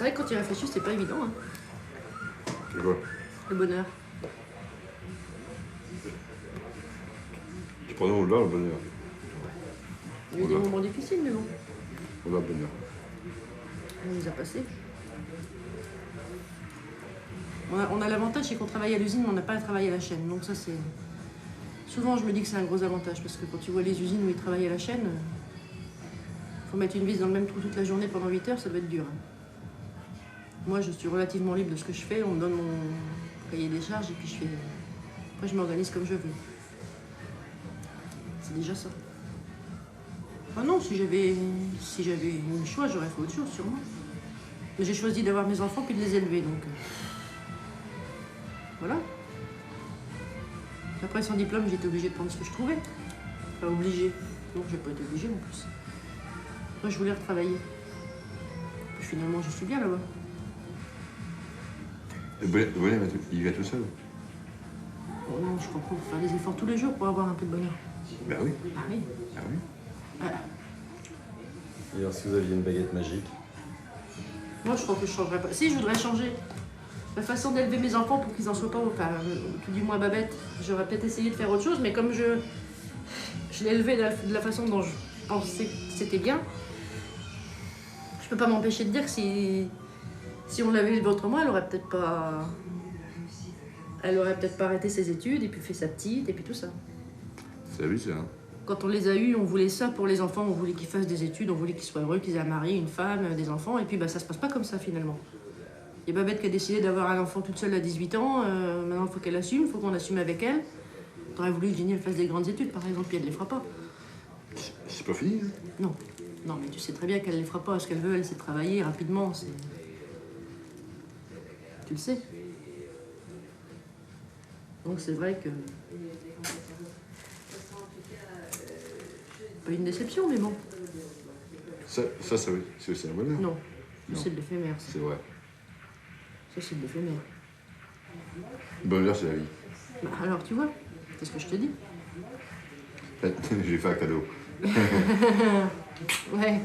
C'est vrai que quand tu réfléchis, c'est pas évident. Hein. C'est quoi? Le bonheur. Tu prends là le bonheur. Il y a eu des moments difficiles, mais bon. On a le bonheur. On les a passés. On a l'avantage, c'est qu'on travaille à l'usine, mais on n'a pas à travailler à la chaîne. Donc ça, c'est... Souvent, je me dis que c'est un gros avantage, parce que quand tu vois les usines où ils travaillent à la chaîne, faut mettre une vis dans le même trou toute la journée pendant 8 heures, ça doit être dur. Hein. Moi, je suis relativement libre de ce que je fais. On me donne mon cahier des charges et puis je fais... Après, je m'organise comme je veux. C'est déjà ça. Ah non, si j'avais une choix, j'aurais fait autre chose, sûrement. Mais j'ai choisi d'avoir mes enfants puis de les élever, donc... Voilà. Après, sans diplôme, j'étais obligée de prendre ce que je trouvais. Pas obligée. Donc, j'ai pas été obligée en plus. Moi, je voulais retravailler. Puis finalement, je suis bien là-bas. Le bonheur, il va tout seul. Oh non, je comprends. Faut faire des efforts tous les jours pour avoir un peu de bonheur. Ben oui. Ah oui. Ah oui. Ah. Et alors, si vous aviez une baguette magique? Moi, je crois que je changerais pas. Si, je voudrais changer la façon d'élever mes enfants pour qu'ils en soient pas, enfin, tout du moins Babette. J'aurais peut-être essayé de faire autre chose, mais comme je l'ai élevé de la façon dont je pensais que c'était bien, je peux pas m'empêcher de dire que si on l'avait élevé autrement, elle aurait peut-être pas arrêté ses études et puis fait sa petite et puis tout ça. C'est la vie, ça. Hein. Quand on les a eus, on voulait ça pour les enfants, on voulait qu'ils fassent des études, on voulait qu'ils soient heureux, qu'ils aient un mari, une femme, des enfants, et puis bah, ça se passe pas comme ça finalement. Il y a Babette qui a décidé d'avoir un enfant toute seule à 18 ans, maintenant il faut qu'elle assume, il faut qu'on assume avec elle. T'aurais voulu que Jenny elle fasse des grandes études par exemple, puis elle les fera pas. C'est pas fini, hein? Non, non, mais tu sais très bien qu'elle les fera pas, ce qu'elle veut, elle sait travailler rapidement, tu le sais. Donc c'est vrai que... Pas une déception, mais bon. Ça oui, c'est aussi un bonheur. Non, Non. c'est de l'éphémère. Ça, C'est vrai. ça c'est de l'éphémère. Le bonheur, c'est la vie. Bah, alors tu vois, c'est ce que je te dis. J'ai fait un cadeau. Ouais.